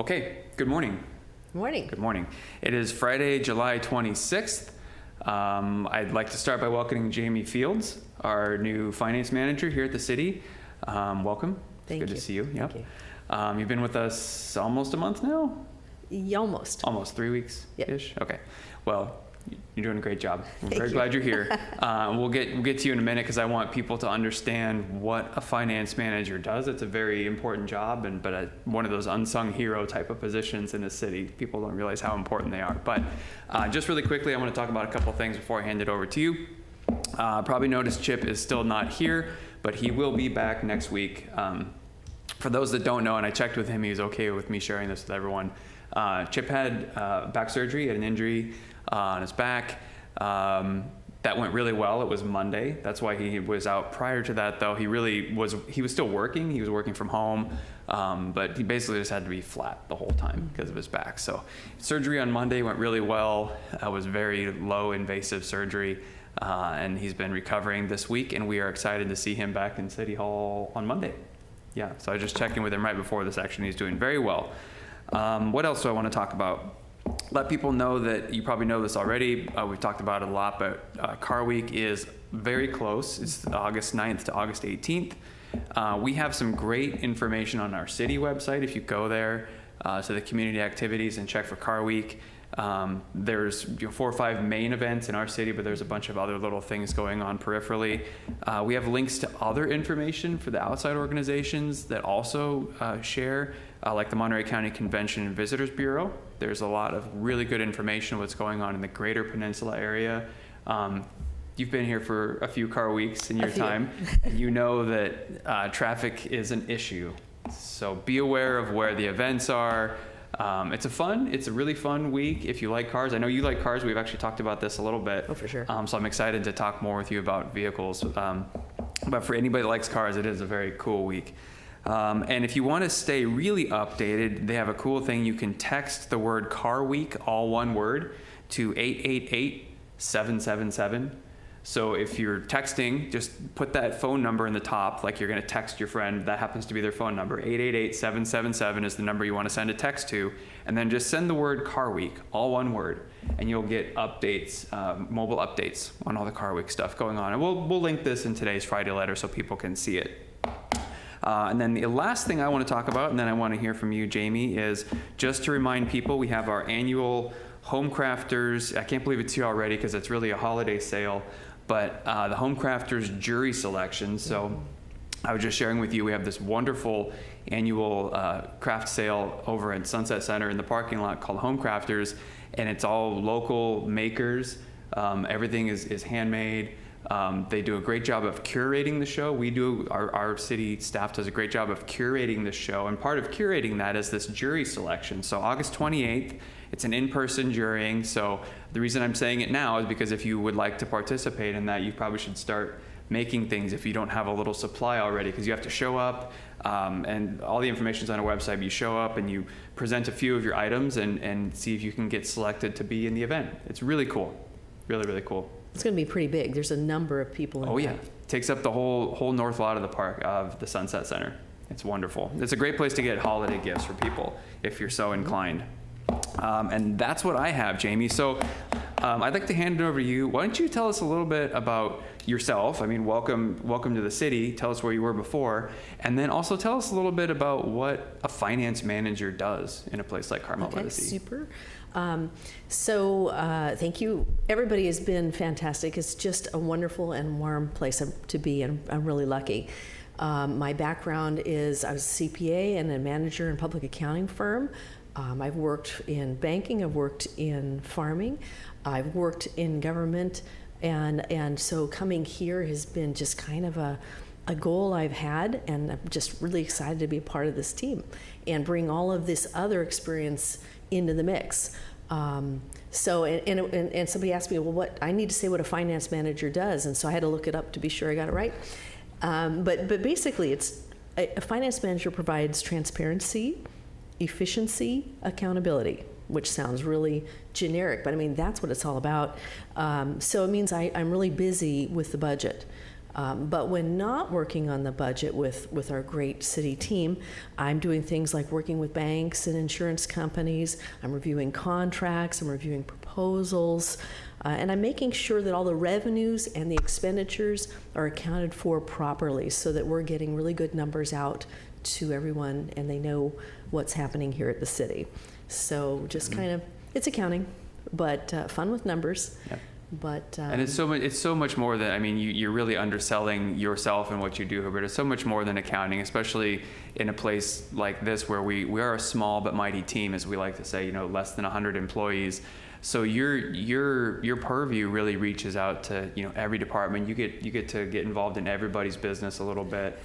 Okay, good morning. Morning. Good morning. It is Friday, July 26th. I'd like to start by welcoming Jamie Fields, our new finance manager here at the city. Welcome. Thank Good you. to see you. Yep. Thank You've been with us almost a month now? you. Almost. Almost 3 weeks-ish? Yep. Okay. Well, you're doing a great job. We're Thank very you. glad you're here. We'll get to you in a minute because I want people to understand what a finance manager does. It's a very important job, but one of those unsung hero type of positions in the city. People don't realize how important they are. But just really quickly, I want to talk about a couple things before I hand it over to you. Probably noticed Chip is still not here, but he will be back next week. For those that don't know, and I checked with him, he's okay with me sharing this with everyone. Chip had back surgery, had an injury on his back. That went really well. It was Monday. That's why he was out. Prior to that, though, he was still working. He was working from home, but he basically just had to be flat the whole time because of his back. So surgery on Monday went really well. It was very low invasive surgery, and he's been recovering this week, and we are excited to see him back in City Hall on Monday. Yeah, so I just checked in with him right before this action. He's doing very well. What else do I want to talk about? Let people know that you probably know this already. We've talked about it a lot, but Car Week is very close. It's August 9th to August 18th. We have some great information on our city website. If you go there to the community activities and check for Car Week, there's 4 or 5 main events in our city, but there's a bunch of other little things going on peripherally. We have links to other information for the outside organizations that also share, like the Monterey County Convention and Visitors Bureau. There's a lot of really good information on what's going on in the greater peninsula area. You've been here for a few Car Weeks in your time. You know that traffic is an issue. So be aware of where the events are. It's a really fun week if you like cars. I know you like cars. We've actually talked about this a little bit. Oh, for sure. So I'm excited to talk more with you about vehicles. But for anybody that likes cars, it is a very cool week. And if you want to stay really updated, they have a cool thing. You can text the word Car Week, all one word, to 888-777. So if you're texting, just put that phone number in the top, like you're going to text your friend. That happens to be their phone number. 888-777 is the number you want to send a text to. And then just send the word Car Week, all one word, and you'll get updates, mobile updates on all the Car Week stuff going on. And we'll link this in today's Friday letter so people can see it. And then the last thing I want to talk about, and then I want to hear from you, Jamie, is just to remind people we have our annual Home Crafters. I can't believe it's here already because it's really a holiday sale, but the Home Crafters jury selection. So I was just sharing with you, we have this wonderful annual craft sale over at Sunset Center in the parking lot called Home Crafters, and it's all local makers. Everything is handmade. They do a great job of curating the show. Our city staff does a great job of curating the show, and part of curating that is this jury selection. So August 28th, it's an in-person jurying. So the reason I'm saying it now is because if you would like to participate in that, you probably should start making things if you don't have a little supply already, because you have to show up, and all the information's on our website. You show up and you present a few of your items and see if you can get selected to be in the event. It's really cool. Really, really cool. It's going to be pretty big. There's a number of people in Oh, yeah. there. Takes up the whole north lot of the park, of the Sunset Center. It's wonderful. It's a great place to get holiday gifts for people if you're so inclined. And that's what I have, Jamie. So I'd like to hand it over to you. Why don't you tell us a little bit about yourself? I mean, welcome to the city. Tell us where you were before. And then also tell us a little bit about what a finance manager does in a place like Carmel-by-the-Sea. Super. Thank you. Everybody has been fantastic. It's just a wonderful and warm place to be, and I'm really lucky. My background is I was a CPA and a manager in a public accounting firm. I've worked in banking, I've worked in farming, I've worked in government, and so coming here has been just kind of a goal I've had, and I'm just really excited to be a part of this team and bring all of this other experience into the mix. And somebody asked me, well, I need to say what a finance manager does, and so I had to look it up to be sure I got it right. But basically, a finance manager provides transparency, efficiency, accountability, which sounds really generic, but I mean, that's what it's all about. So it means I'm really busy with the budget. But when not working on the budget with our great city team, I'm doing things like working with banks and insurance companies. I'm reviewing contracts, I'm reviewing proposals, and I'm making sure that all the revenues and the expenditures are accounted for properly so that we're getting really good numbers out to everyone and they know what's happening here at the city. So just kind of, it's accounting, but fun with numbers. Yep. But and it's so much more than, I mean, you're really underselling yourself and what you do here, but it's so much more than accounting, especially in a place like this where we are a small but mighty team, as we like to say, less than 100 employees. So your purview really reaches out to every department. You get to get involved in everybody's business a little bit.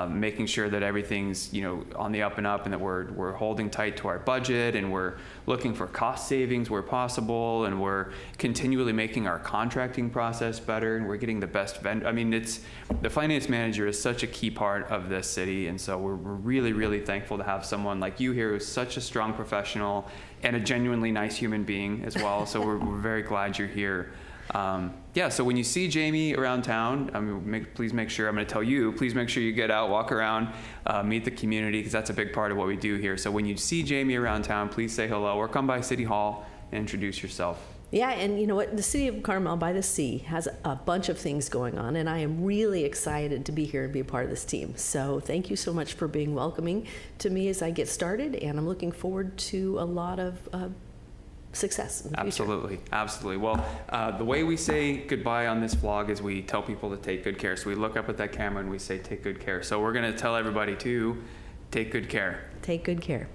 Making sure that everything's on the up and up, and that we're holding tight to our budget, and we're looking for cost savings where possible, and we're continually making our contracting process better, and we're getting the best vendor. I mean, the finance manager is such a key part of this city, and so we're really, really thankful to have someone like you here who's such a strong professional and a genuinely nice human being as well. So we're very glad you're here. So when you see Jamie around town, please make sure, I'm going to tell you, please make sure you get out, walk around, meet the community, because that's a big part of what we do here. So when you see Jamie around town, please say hello, or come by City Hall and introduce yourself. Yeah, and you know what? The city of Carmel-by-the-Sea has a bunch of things going on, and I am really excited to be here and be a part of this team. So thank you so much for being welcoming to me as I get started, and I'm looking forward to a lot of success in the future. Absolutely. Well, the way we say goodbye on this vlog is we tell people to take good care. So we look up at that camera and we say, take good care. So we're going to tell everybody to take good care. Take good care.